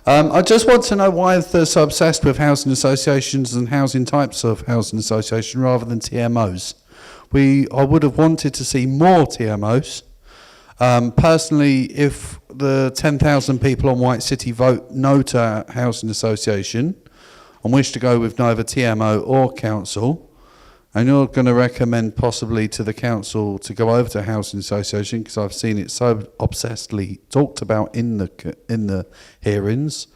I just want to know why they're so obsessed with housing associations and housing types of housing association rather than TMOs. I would have wanted to see more TMOs. Personally, if the 10,000 people on White City vote no to housing association and wish to go with neither TMO or council, and you're going to recommend possibly to the council to go over to housing association because I've seen it so obsessedly talked about in the hearings.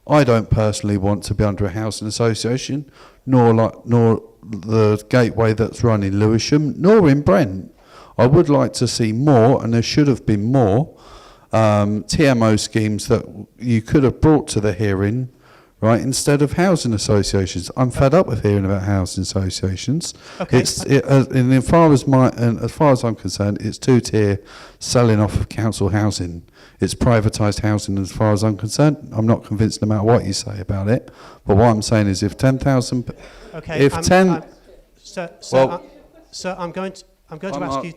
I don't personally want to be under a housing association, nor the gateway that's run in Lewisham, nor in Brent. I would like to see more, and there should have been more TMO schemes that you could have brought to the hearing, right, instead of housing associations. I'm fed up with hearing about housing associations. Okay. And as far as I'm concerned, it's two-tier selling off of council housing. It's privatised housing as far as I'm concerned. I'm not convinced no matter what you say about it. But what I'm saying is if 10,000... Okay. Sir, I'm going to ask you...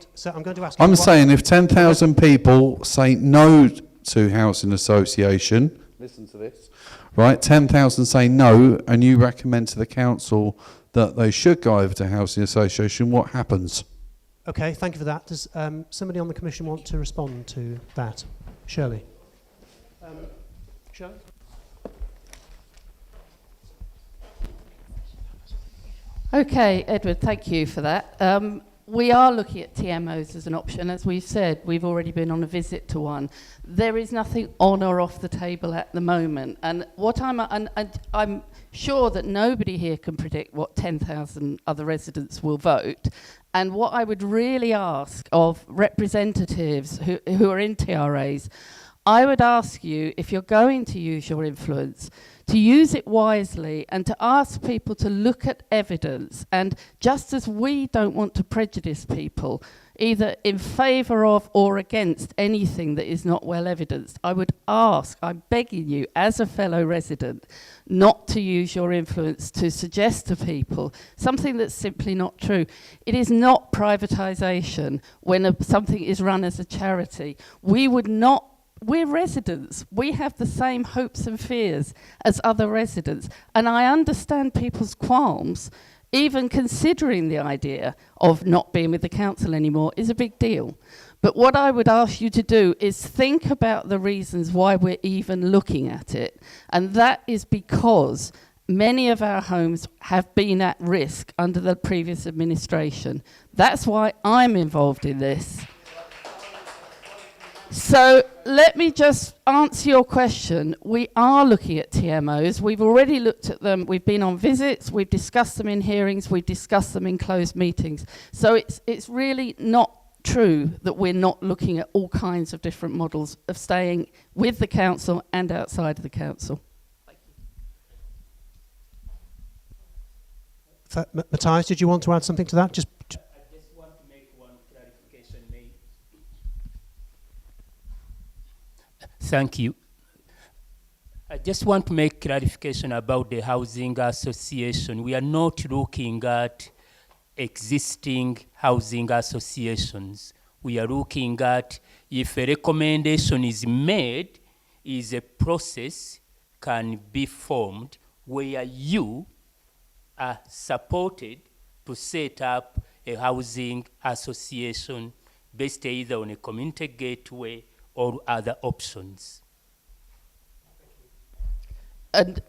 I'm saying if 10,000 people say no to housing association... Listen to this. Right, 10,000 say no, and you recommend to the council that they should go over to housing association, what happens? Okay, thank you for that. Does somebody on the commission want to respond to that? Shirley. Shirley? Okay, Edward, thank you for that. We are looking at TMOs as an option. As we've said, we've already been on a visit to one. There is nothing on or off the table at the moment. And what I'm sure that nobody here can predict what 10,000 other residents will vote. And what I would really ask of representatives who are in TRAs, I would ask you, if you're going to use your influence, to use it wisely and to ask people to look at evidence. And just as we don't want to prejudice people, either in favour of or against anything that is not well evidenced, I would ask, I'm begging you as a fellow resident, not to use your influence to suggest to people something that's simply not true. It is not privatisation when something is run as a charity. We're residents. We have the same hopes and fears as other residents. And I understand people's qualms. Even considering the idea of not being with the council anymore is a big deal. But what I would ask you to do is think about the reasons why we're even looking at it. And that is because many of our homes have been at risk under the previous administration. That's why I'm involved in this. So let me just answer your question. We are looking at TMOs. We've already looked at them. We've been on visits. We've discussed them in hearings. We've discussed them in closed meetings. So it's really not true that we're not looking at all kinds of different models of staying with the council and outside of the council. Matthias, did you want to add something to that? I just want to make one clarification. Thank you. I just want to make clarification about the housing association. We are not looking at existing housing associations. We are looking at if a recommendation is made, is a process can be formed where you are supported to set up a housing association based either on a community gateway or other options. And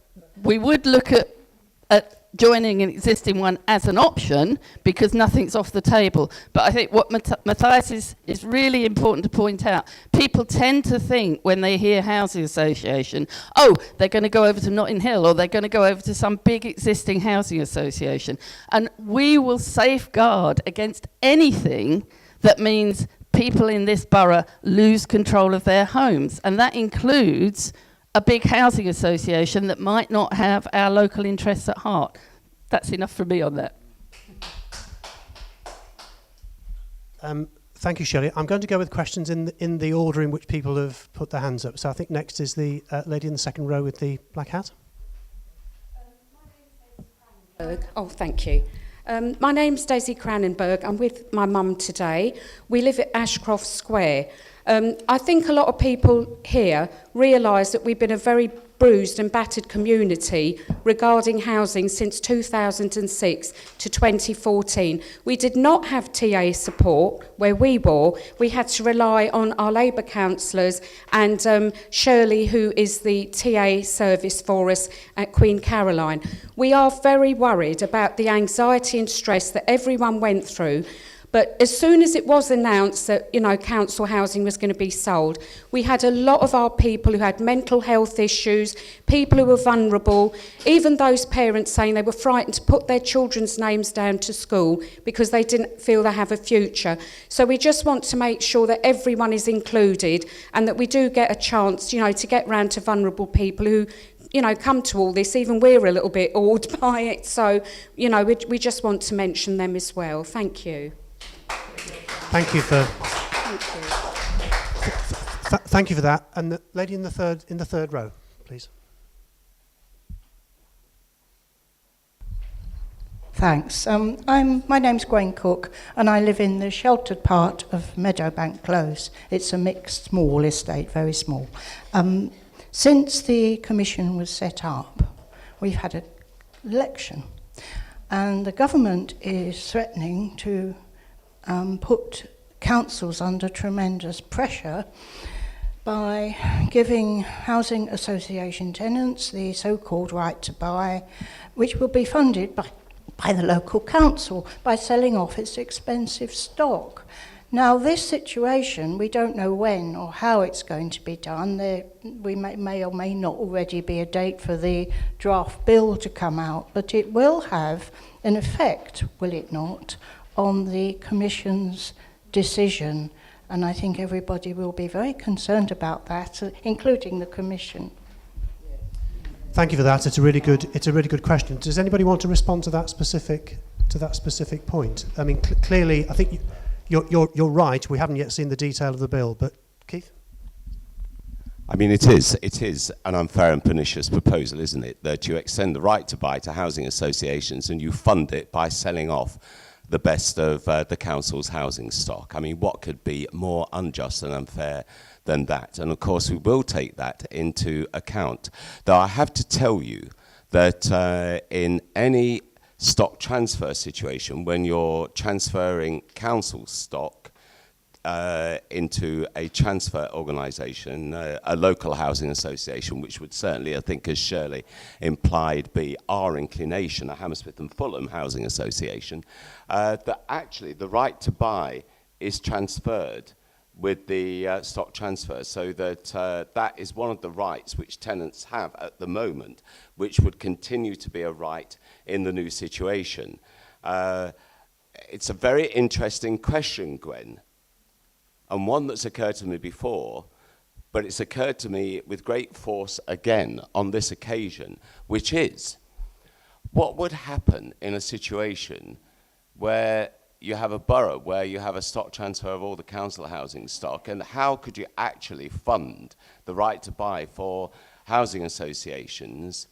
we would look at joining an existing one as an option because nothing's off the table. But I think what Matthias is really important to point out, people tend to think when they hear housing association, oh, they're going to go over to Notting Hill or they're going to go over to some big existing housing association. And we will safeguard against anything that means people in this borough lose control of their homes. And that includes a big housing association that might not have our local interests at heart. That's enough for me on that. Thank you, Shirley. I'm going to go with questions in the order in which people have put their hands up. So I think next is the lady in the second row with the black hat. Oh, thank you. My name's Daisy Cranenberg. I'm with my mum today. We live at Ashcroft Square. I think a lot of people here realise that we've been a very bruised and battered community regarding housing since 2006 to 2014. We did not have TA support where we were. We had to rely on our Labour councillors and Shirley, who is the TA service for us at Queen Caroline. We are very worried about the anxiety and stress that everyone went through. But as soon as it was announced that, council housing was going to be sold, we had a lot of our people who had mental health issues, people who were vulnerable, even those parents saying they were frightened to put their children's names down to school because they didn't feel they have a future. So we just want to make sure that everyone is included and that we do get a chance, to get round to vulnerable people who come to all this. Even we're a little bit awed by it. So, we just want to mention them as well. Thank you. Thank you for that. And the lady in the third row, please. Thanks. My name's Gwen Cook, and I live in the sheltered part of Meadowbank Close. It's a mixed small estate, very small. Since the commission was set up, we've had an election, and the government is threatening to put councils under tremendous pressure by giving housing association tenants the so-called right to buy, which will be funded by the local council by selling off its expensive stock. Now, this situation, we don't know when or how it's going to be done. We may or may not already be a date for the draft bill to come out, but it will have an effect, will it not, on the Commission's decision, and I think everybody will be very concerned about that, including the Commission. Thank you for that. It's a really good question. Does anybody want to respond to that specific point? I mean, clearly, I think you're right. We haven't yet seen the detail of the bill, but Keith. I mean, it is an unfair and pernicious proposal, isn't it, that you extend the right to buy to housing associations and you fund it by selling off the best of the council's housing stock. I mean, what could be more unjust and unfair than that? And of course, we will take that into account. Though I have to tell you that in any stock transfer situation, when you're transferring council stock into a transfer organisation, a local housing association, which would certainly, I think, as Shirley implied, be our inclination, a Hammersmith and Fulham housing association, that actually the right to buy is transferred with the stock transfer, so that that is one of the rights which tenants have at the moment, which would continue to be a right in the new situation. It's a very interesting question, Gwen, and one that's occurred to me before, but it's occurred to me with great force again on this occasion, which is, what would happen in a situation where you have a borough, where you have a stock transfer of all the council housing stock, and how could you actually fund the right to buy for housing associations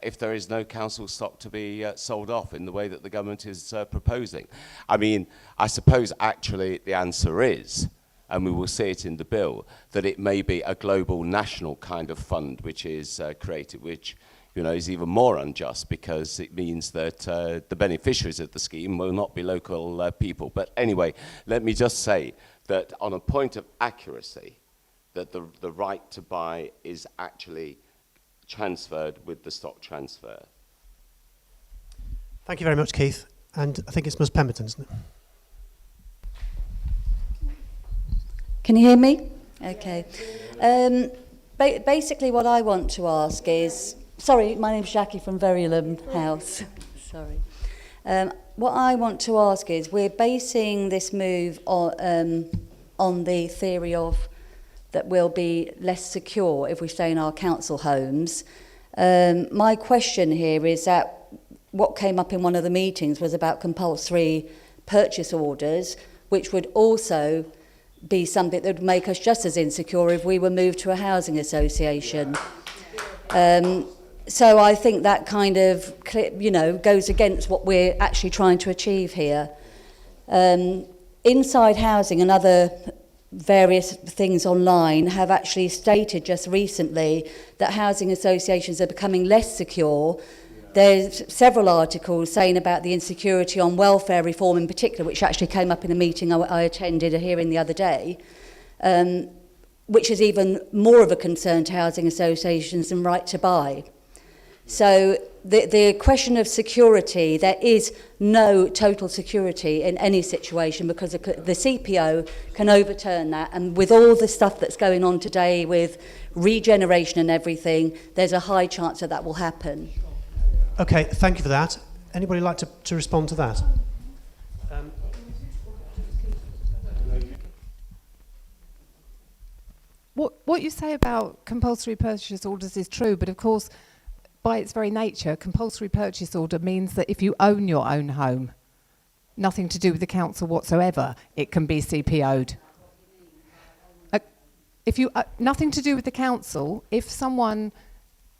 if there is no council stock to be sold off in the way that the government is proposing? I mean, I suppose actually the answer is, and we will see it in the bill, that it may be a global national kind of fund which is created, which is even more unjust because it means that the beneficiaries of the scheme will not be local people. But anyway, let me just say that on a point of accuracy, that the right to buy is actually transferred with the stock transfer. Thank you very much, Keith. And I think it's Ms. Pemberton, isn't it? Can you hear me? Okay. Basically what I want to ask is, sorry, my name's Jackie from Verulam House. Sorry. What I want to ask is, we're basing this move on the theory of that we'll be less secure if we stay in our council homes. My question here is that what came up in one of the meetings was about compulsory purchase orders, which would also be something that would make us just as insecure if we were moved to a housing association. So I think that kind of, goes against what we're actually trying to achieve here. Inside housing, another various things online have actually stated just recently that housing associations are becoming less secure. There's several articles saying about the insecurity on welfare reform in particular, which actually came up in a meeting I attended a hearing the other day, which is even more of a concern to housing associations than right to buy. So the question of security, there is no total security in any situation because the CPO can overturn that. And with all the stuff that's going on today with regeneration and everything, there's a high chance that will happen. Okay, thank you for that. Anybody like to respond to that? What you say about compulsory purchase orders is true, but of course, by its very nature, compulsory purchase order means that if you own your own home, nothing to do with the council whatsoever, it can be CPO'd. If you nothing to do with the council, if someone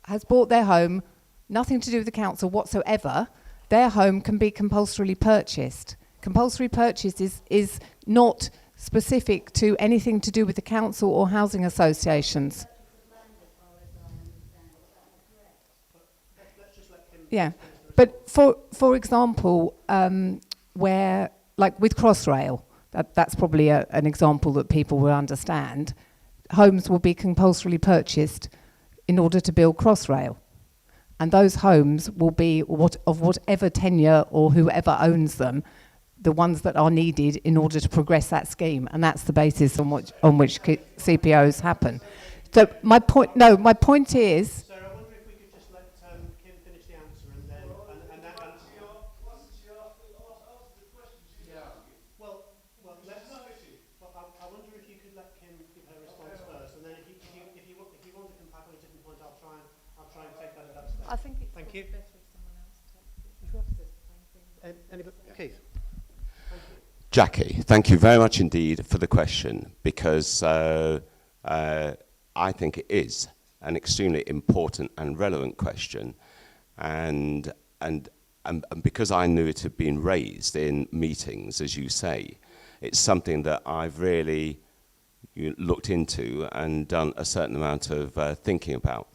has bought their home, nothing to do with the council whatsoever, their home can be compulsorily purchased. Compulsory purchase is not specific to anything to do with the council or housing associations. Yeah, but for example, where, like with Crossrail, that's probably an example that people will understand, homes will be compulsorily purchased in order to build Crossrail. And those homes will be of whatever tenure or whoever owns them, the ones that are needed in order to progress that scheme. And that's the basis on which CPOs happen. So my point is... Sarah, I wonder if we could just let Kim finish the answer and then... I wonder if you could let Kim give her response first, and then if you want to come back on a different point, I'll try and take that at that stage. I think it's Thank you. better if someone else takes it. Anybody? Keith? Jackie, thank you very much indeed for the question, because I think it is an extremely important and relevant question, and because I knew it had been raised in meetings, as you say, it's something that I've really looked into and done a certain amount of thinking about.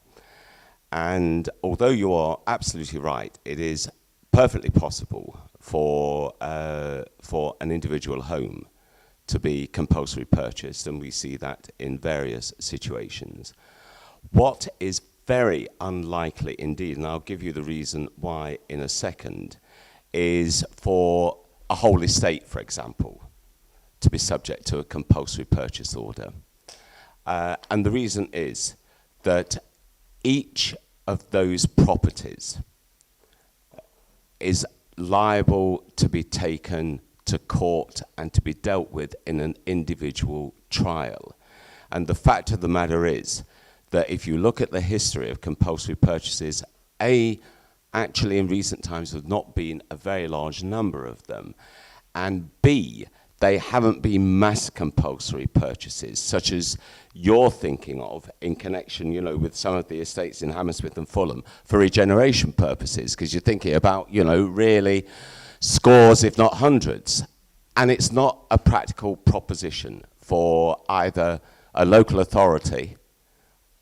And although you are absolutely right, it is perfectly possible for an individual home to be compulsory purchased, and we see that in various situations. What is very unlikely indeed, and I'll give you the reason why in a second, is for a whole estate, for example, to be subject to a compulsory purchase order. And the reason is that each of those properties is liable to be taken to court and to be dealt with in an individual trial. And the fact of the matter is that if you look at the history of compulsory purchases, actually in recent times there have not been a very large number of them, and B, they haven't been mass compulsory purchases, such as you're thinking of in connection, with some of the estates in Hammersmith and Fulham for regeneration purposes, because you're thinking about, really scores, if not hundreds. And it's not a practical proposition for either a local authority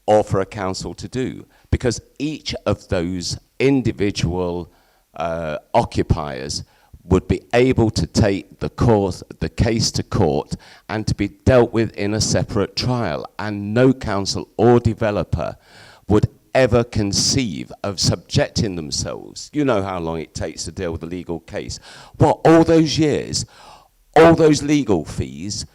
or for a council to do, because each of those individual occupiers would be able to take the case to court and to be dealt with in a separate trial. And no council or developer would ever conceive of subjecting themselves. You know how long it takes to deal with a legal case. All those years, all those legal fees,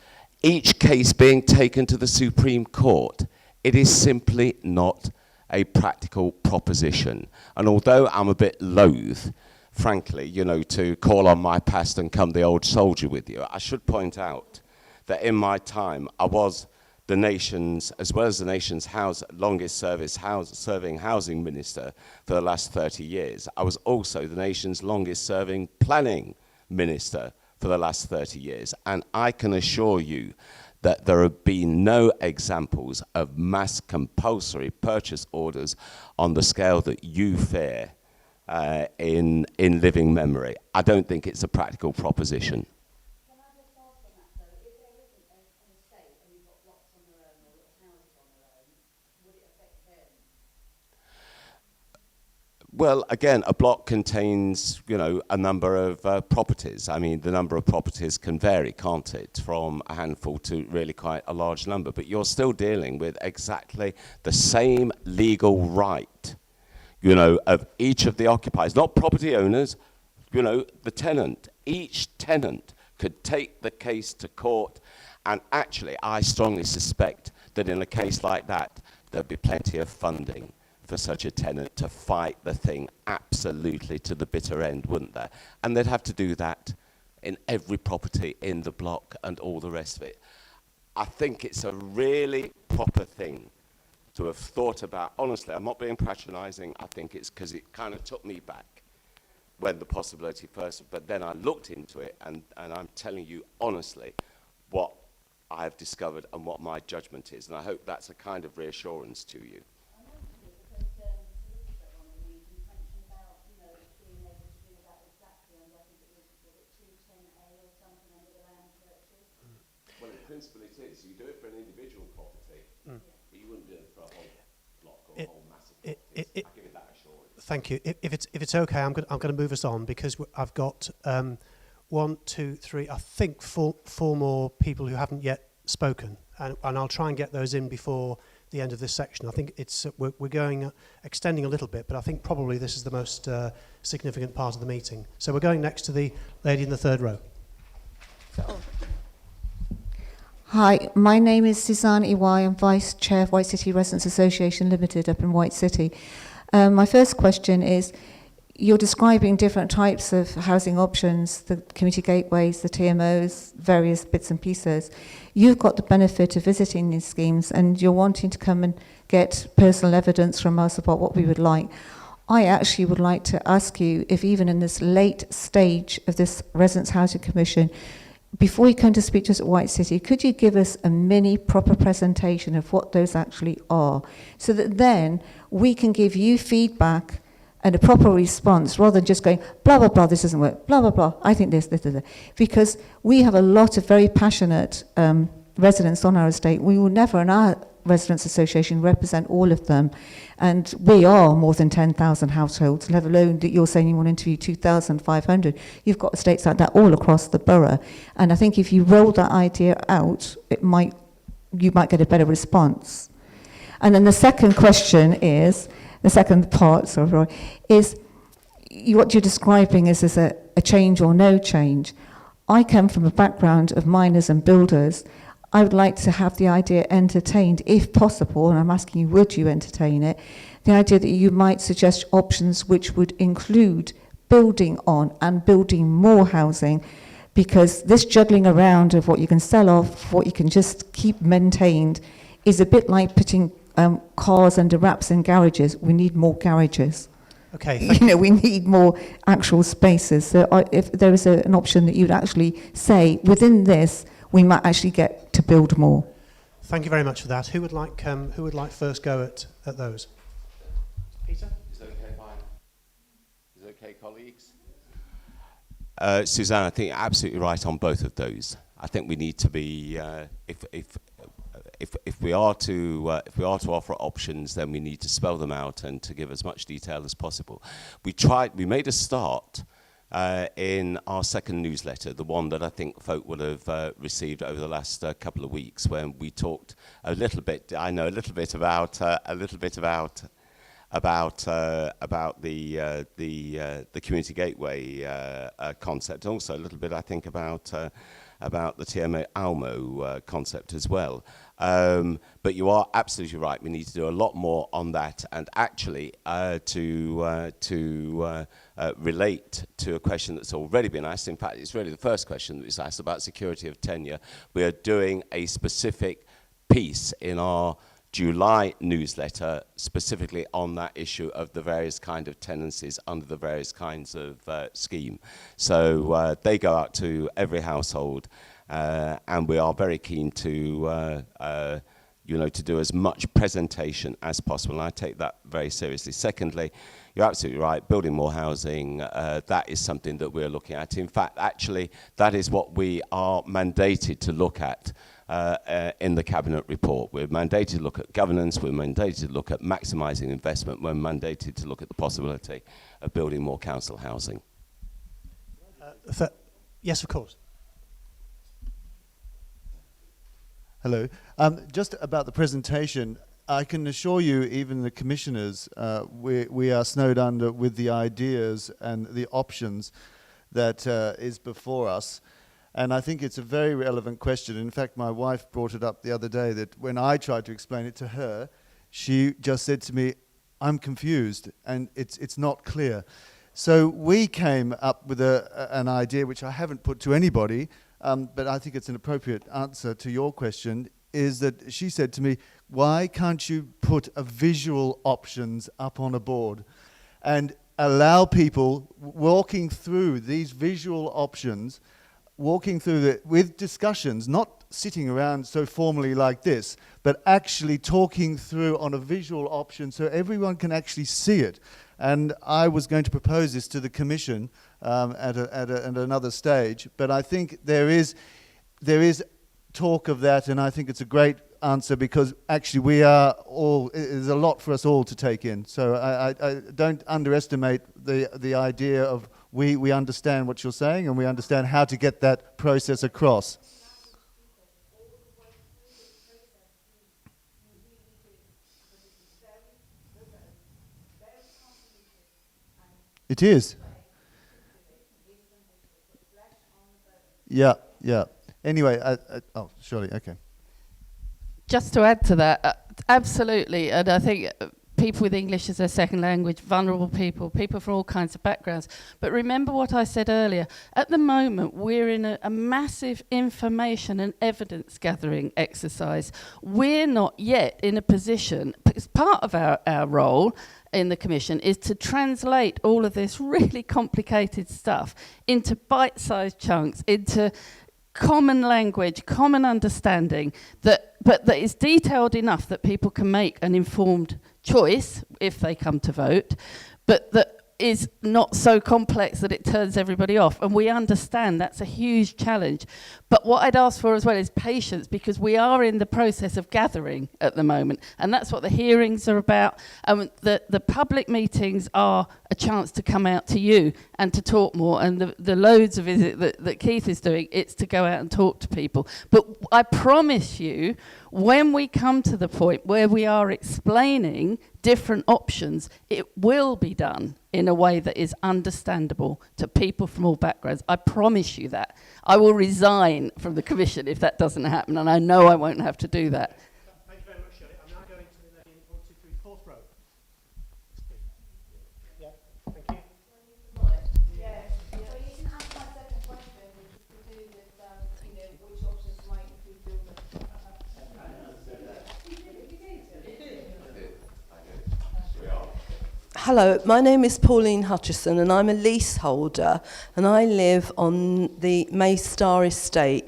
each case being taken to the Supreme Court, it is simply not a practical proposition. And although I'm a bit loath, frankly, to call on my past and come the old soldier with you, I should point out that in my time, I was the nation's, as well as the nation's longest serving housing minister for the last 30 years. I was also the nation's longest serving planning minister for the last 30 years. And I can assure you that there have been no examples of mass compulsory purchase orders on the scale that you fear in living memory. I don't think it's a practical proposition. Can I just ask on that though, if there isn't an estate, Well, again, a block contains, you know, a number of properties. I mean, the number of properties can vary, can't it, from a handful to really quite a large number. But you're still dealing with exactly the same legal right, you know, of each of the occupiers, not property owners, you know, the tenant. Each tenant could take the case to court, and actually, I strongly suspect that in a case like that, there'd be plenty of funding for such a tenant to fight the thing absolutely to the bitter end, wouldn't there? And they'd have to do that in every property in the block and all the rest of it. I think it's a really proper thing to have thought about. Honestly, I'm not being patronising. I think it's because it kind of took me back when the possibility first, but then I looked into it, and I'm telling you honestly what I have discovered and what my judgment is, and I hope that's a kind of reassurance to you. Well, in principle it is. You do it for an individual property, but you wouldn't do it for a whole block or a whole massive property. I'll give you that assurance. Thank you. If it's okay, I'm going to move us on, because I've got 1, 2, 3, I think four more people who haven't yet spoken, and I'll try and get those in before the end of this section. I think it's we're going extending a little bit, but I think probably this is the most significant part of the meeting. So we're going next to the lady in the third row. Hi, my name is Suzanne Iwai. I'm Vice Chair of White City Residents Association Limited up in White City. My first question is, you're describing different types of housing options, the community gateways, the TMOs, various bits and pieces. You've got the benefit of visiting these schemes, and you're wanting to come and get personal evidence from us about what we would like. I actually would like to ask you if, even in this late stage of this Residents Housing Commission, before you come to speak to us at White City, could you give us a mini proper presentation of what those actually are, so that then we can give you feedback and a proper response, rather than just going, blah, blah, blah, this doesn't work, blah, blah, blah, I think this. Because we have a lot of very passionate residents on our estate. We will never, in our Residents Association, represent all of them. And we are more than 10,000 households, let alone that you're saying you want to interview 2,500. You've got estates like that all across the borough. And I think if you roll that idea out, you might get a better response. And then the second question is, the second part, is what you're describing is as a change or no change. I come from a background of miners and builders. I would like to have the idea entertained, if possible, and I'm asking you, would you entertain it? The idea that you might suggest options which would include building on and building more housing, because this juggling around of what you can sell off, what you can just keep maintained, is a bit like putting cars under wraps in garages. We need more garages. Okay. We need more actual spaces. So if there is an option that you'd actually say, within this, we might actually get to build more. Thank you very much for that. Who would like first go at those? Peter? Is that okay, fine? Is it okay, colleagues? Suzanne, I think you're absolutely right on both of those. I think we need to be, if we are to offer options, then we need to spell them out and to give as much detail as possible. We made a start in our second newsletter, the one that I think folk would have received over the last couple of weeks, when we talked a little bit about the community gateway concept, and also a little bit, I think, about the TMO Almo concept as well. But you are absolutely right. We need to do a lot more on that, and actually to relate to a question that's already been asked. In fact, it's really the first question that was asked about security of tenure. We are doing a specific piece in our July newsletter specifically on that issue of the various kind of tenancies under the various kinds of scheme. So they go out to every household, and we are very keen to to do as much presentation as possible, and I take that very seriously. Secondly, you're absolutely right, building more housing, that is something that we're looking at. In fact, actually, that is what we are mandated to look at in the Cabinet report. We're mandated to look at governance, we're mandated to look at maximising investment, we're mandated to look at the possibility of building more council housing. Yes, of course. Hello. Just about the presentation, I can assure you, even the commissioners, we are snowed under with the ideas and the options that is before us. And I think it's a very relevant question. In fact, my wife brought it up the other day that when I tried to explain it to her, she just said to me, I'm confused and it's not clear. So we came up with an idea which I haven't put to anybody, but I think it's an appropriate answer to your question, is that she said to me, why can't you put a visual options up on a board and allow people walking through these visual options, walking through it with discussions, not sitting around so formally like this, but actually talking through on a visual option so everyone can actually see it. And I was going to propose this to the Commission at another stage, but I think there is talk of that, and I think it's a great answer because actually we are all, there's a lot for us all to take in. So I don't underestimate the idea of we understand what you're saying and we understand how to get that process across. It is. Yeah, yeah. Anyway, oh, surely, okay. Just to add to that, absolutely, and I think people with English as their second language, vulnerable people, people from all kinds of backgrounds. But remember what I said earlier, at the moment we're in a massive information and evidence gathering exercise. We're not yet in a position, because part of our role in the Commission is to translate all of this really complicated stuff into bite-sized chunks, into common language, common understanding, but that is detailed enough that people can make an informed choice if they come to vote, but that is not so complex that it turns everybody off. And we understand that's a huge challenge. But what I'd ask for as well is patience, because we are in the process of gathering at the moment, and that's what the hearings are about. The public meetings are a chance to come out to you and to talk more, and the loads of visit that Keith is doing, it's to go out and talk to people. But I promise you, when we come to the point where we are explaining different options, it will be done in a way that is understandable to people from all backgrounds. I promise you that. I will resign from the Commission if that doesn't happen, and I know I won't have to do that. Thank you very much, Shirley. I'm now going to the lady in 1, 2, 3, 4th row. Yeah, thank you. Yeah, so you can ask my second question, which is to do with, which options might include building. Hello, my name is Pauline Hutchison and I'm a leaseholder and I live on the Maystar estate.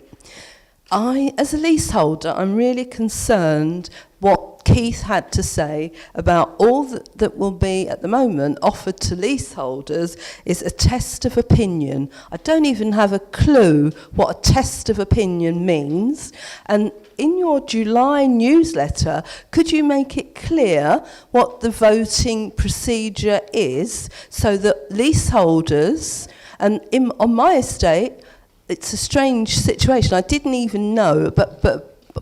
As a leaseholder, I'm really concerned what Keith had to say about all that will be at the moment offered to leaseholders is a test of opinion. I don't even have a clue what a test of opinion means. And in your July newsletter, could you make it clear what the voting procedure is so that leaseholders, and on my estate, it's a strange situation. I didn't even know, but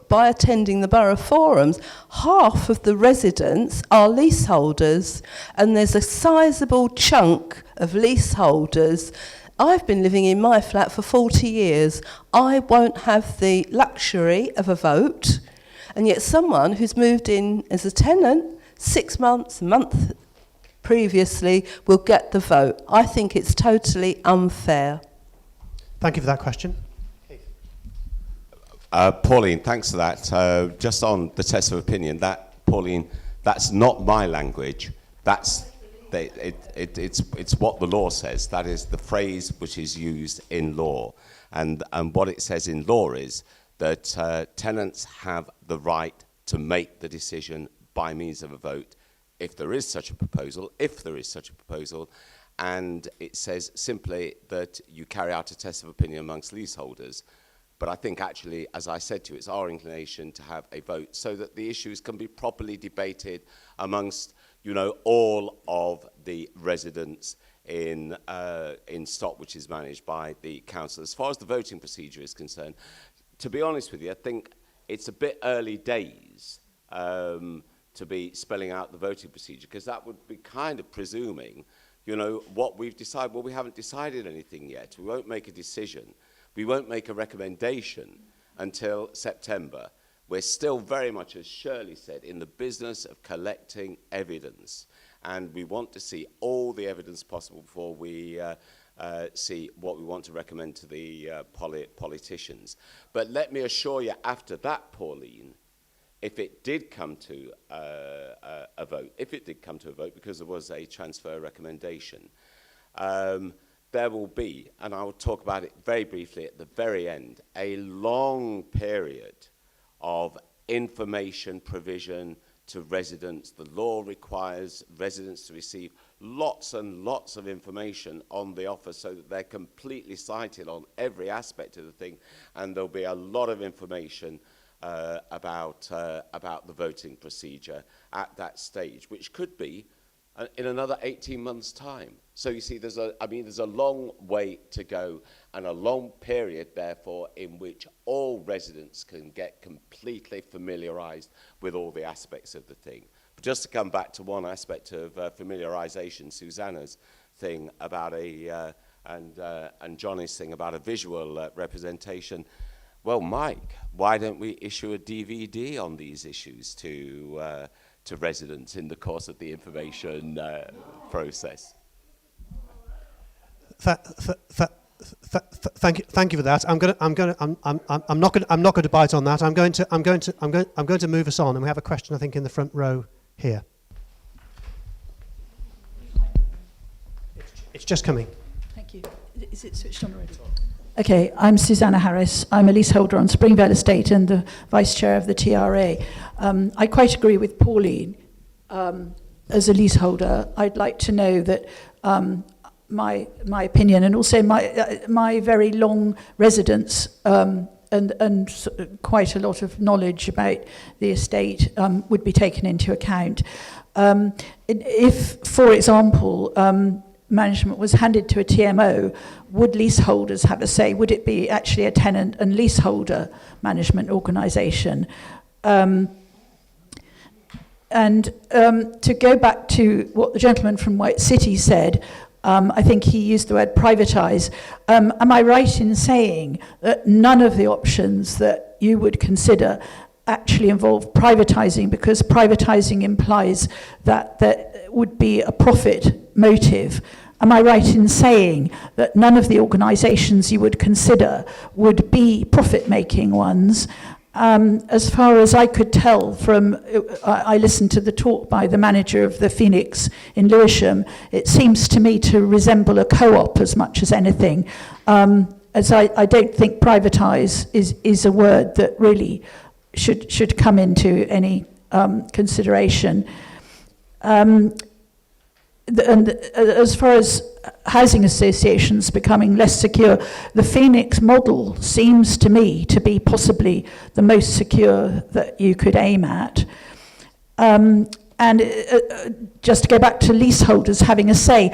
by attending the Borough Forums, half of the residents are leaseholders, and there's a sizable chunk of leaseholders. I've been living in my flat for 40 years. I won't have the luxury of a vote, and yet someone who's moved in as a tenant 6 months, a month previously, will get the vote. I think it's totally unfair. Thank you for that question. Pauline, thanks for that. Just on the test of opinion, Pauline, that's not my language. It's what the law says. That is the phrase which is used in law. And what it says in law is that tenants have the right to make the decision by means of a vote if there is such a proposal, and it says simply that you carry out a test of opinion amongst leaseholders. But I think actually, as I said to you, it's our inclination to have a vote so that the issues can be properly debated amongst, you know, all of the residents in Stock, which is managed by the council. As far as the voting procedure is concerned, to be honest with you, I think it's a bit early days to be spelling out the voting procedure, because that would be kind of presuming, you know, what we've decided. Well, we haven't decided anything yet. We won't make a decision. We won't make a recommendation until September. We're still very much, as Shirley said, in the business of collecting evidence. And we want to see all the evidence possible before we see what we want to recommend to the politicians. But let me assure you, after that, Pauline, if it did come to a vote, because there was a transfer recommendation, there will be, and I will talk about it very briefly at the very end, a long period of information provision to residents. The law requires residents to receive lots and lots of information on the offer so that they're completely sighted on every aspect of the thing, and there'll be a lot of information about the voting procedure at that stage, which could be in another 18 months' time. So you see, there's a long way to go, and a long period, therefore, in which all residents can get completely familiarised with all the aspects of the thing. But just to come back to one aspect of familiarisation, Susanna's thing about and Johnny's thing about a visual representation. Well, Mike, why don't we issue a DVD on these issues to residents in the course of the information process? Thank you for that. I'm not going to bite on that. I'm going to move us on, and we have a question, I think, in the front row here. It's just coming. Thank you. Is it switched on already? Okay, I'm Susanna Harris. I'm a leaseholder on Springvale Estate and the Vice Chair of the TRA. I quite agree with Pauline. As a leaseholder, I'd like to know that my opinion, and also my very long residence and quite a lot of knowledge about the estate would be taken into account. If, for example, management was handed to a TMO, would leaseholders have a say? Would it be actually a tenant and leaseholder management organisation? And to go back to what the gentleman from White City said, I think he used the word privatise. Am I right in saying that none of the options that you would consider actually involve privatising, because privatising implies that there would be a profit motive? Am I right in saying that none of the organisations you would consider would be profit-making ones? As far as I could tell from, I listened to the talk by the manager of the Phoenix in Lewisham, it seems to me to resemble a co-op as much as anything, as I don't think privatise is a word that really should come into any consideration. And as far as housing associations becoming less secure, the Phoenix model seems to me to be possibly the most secure that you could aim at. Just to go back to leaseholders having a say,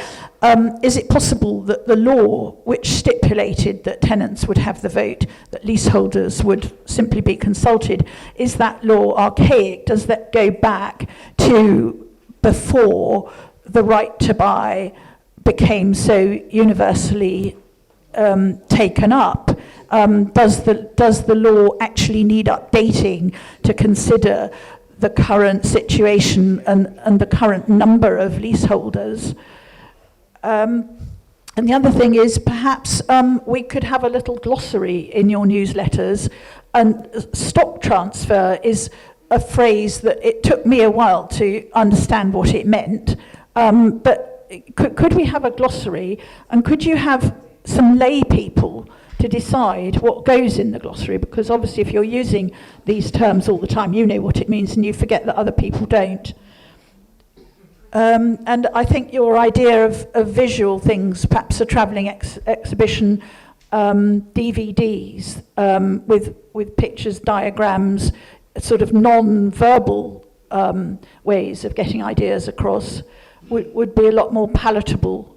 is it possible that the law which stipulated that tenants would have the vote, that leaseholders would simply be consulted, is that law archaic? Does that go back to before the right to buy became so universally taken up? Does the law actually need updating to consider the current situation and the current number of leaseholders? And the other thing is, perhaps we could have a little glossary in your newsletters. And stock transfer is a phrase that it took me a while to understand what it meant. But could we have a glossary, and could you have some lay people to decide what goes in the glossary? Because obviously if you're using these terms all the time, you know what it means and you forget that other people don't. And I think your idea of visual things, perhaps a travelling exhibition, DVDs with pictures, diagrams, sort of non-verbal ways of getting ideas across would be a lot more palatable.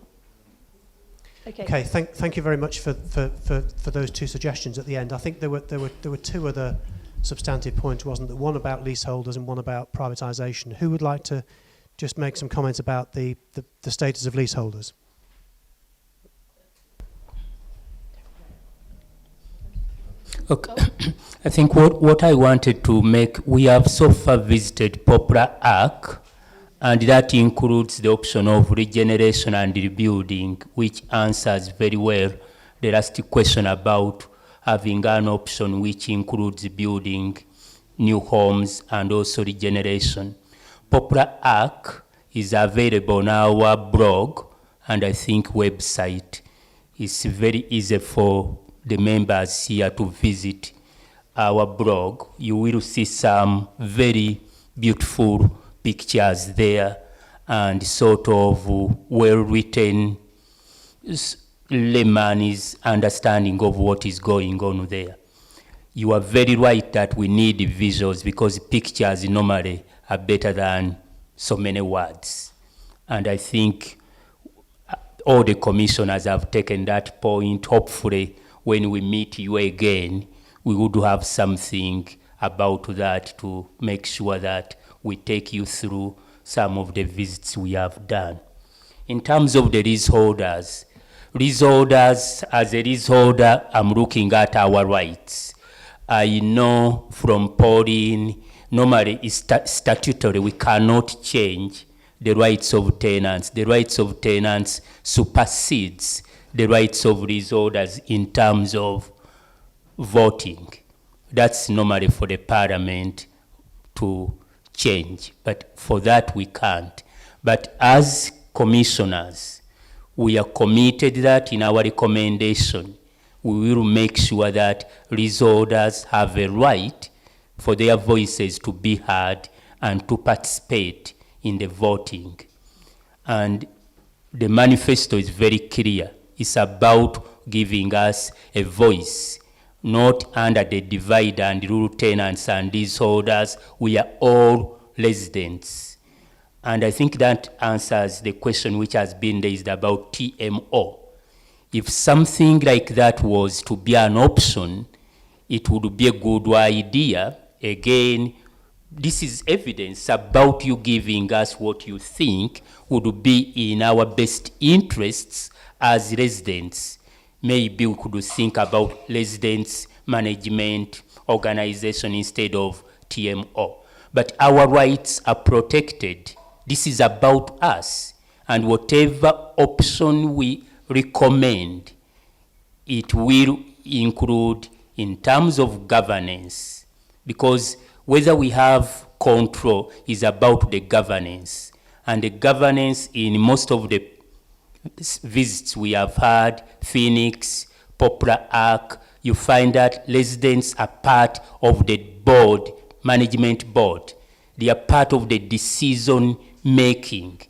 Okay, thank you very much for those two suggestions at the end. I think there were two other substantive points, wasn't there? One about leaseholders and one about privatisation. Who would like to just make some comments about the status of leaseholders? Okay. I think what I wanted to make, we have so far visited Poplar Arc, and that includes the option of regeneration and rebuilding, which answers very well the last question about having an option which includes building new homes and also regeneration. Poplar Arc is available on our blog, and I think website. It's very easy for the members here to visit our blog. You will see some very beautiful pictures there and sort of well-written layman's understanding of what is going on there. You are very right that we need visuals because pictures normally are better than so many words. And I think all the commissioners have taken that point. Hopefully, when we meet you again, we would have something about that to make sure that we take you through some of the visits we have done. In terms of the leaseholders, as a leaseholder, I'm looking at our rights. I know from Pauline, normally it's statutory, we cannot change the rights of tenants. The rights of tenants supersedes the rights of leaseholders in terms of voting. That's normally for the parliament to change, but for that we can't. But as commissioners, we are committed that in our recommendation, we will make sure that leaseholders have a right for their voices to be heard and to participate in the voting. And the manifesto is very clear. It's about giving us a voice, not under the divide and rule tenants and leaseholders. We are all residents. And I think that answers the question which has been raised about TMO. If something like that was to be an option, it would be a good idea. Again, this is evidence about you giving us what you think would be in our best interests as residents. Maybe we could think about residents management organization instead of TMO. But our rights are protected. This is about us. And whatever option we recommend, it will include in terms of governance, because whether we have control is about the governance. And the governance in most of the visits we have had, Phoenix, Poplar Arc, you find that residents are part of the board, management board. They are part of the decision making.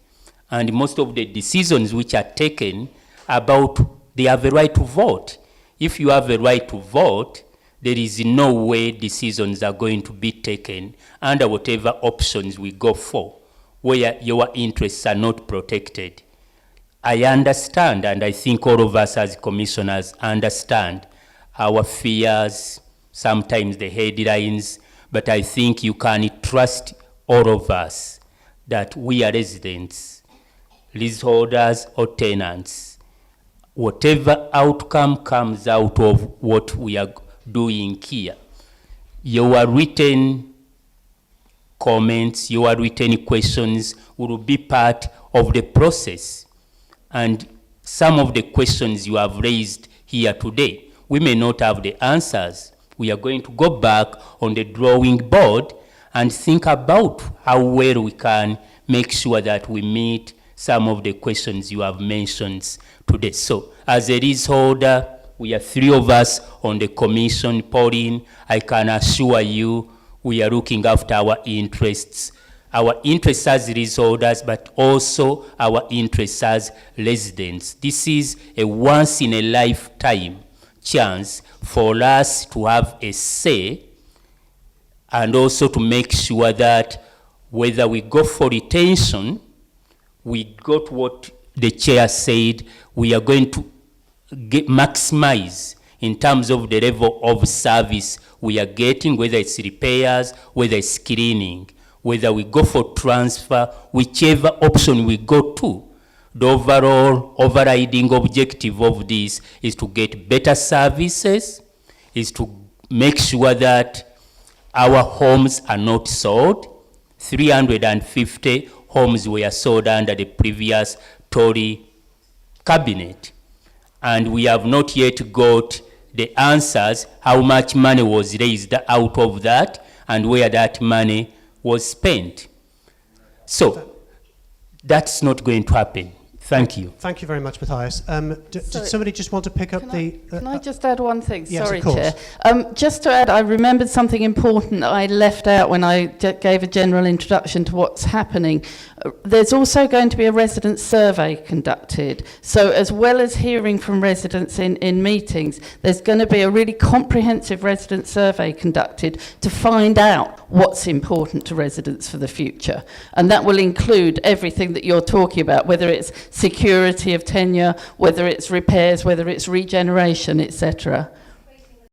And most of the decisions which are taken about, they have a right to vote. If you have a right to vote, there is no way decisions are going to be taken under whatever options we go for, where your interests are not protected. I understand, and I think all of us as commissioners understand our fears, sometimes the headlines, but I think you can trust all of us that we are residents, leaseholders or tenants. Whatever outcome comes out of what we are doing here, your written comments, your written questions will be part of the process. And some of the questions you have raised here today, we may not have the answers. We are going to go back on the drawing board and think about how well we can make sure that we meet some of the questions you have mentioned today. So as a leaseholder, we are three of us on the commission. Pauline, I can assure you we are looking after our interests as leaseholders, but also our interests as residents. This is a once in a lifetime chance for us to have a say, and also to make sure that whether we go for retention, we got what the chair said, we are going to maximize in terms of the level of service we are getting, whether it's repairs, whether it's cleaning, whether we go for transfer, whichever option we go to. The overall overriding objective of this is to get better services, is to make sure that our homes are not sold. 350 homes were sold under the previous Tory cabinet. And we have not yet got the answers, how much money was raised out of that and where that money was spent. So that's not going to happen. Thank you. Thank you very much, Matthias. Did somebody just want to pick up Can I just add one thing? Yes, Sorry, of course. Chair. Just to add, I remembered something important that I left out when I gave a general introduction to what's happening. There's also going to be a resident survey conducted. So as well as hearing from residents in meetings, there's going to be a really comprehensive resident survey conducted to find out what's important to residents for the future. And that will include everything that you're talking about, whether it's security of tenure, whether it's repairs, whether it's regeneration, etc.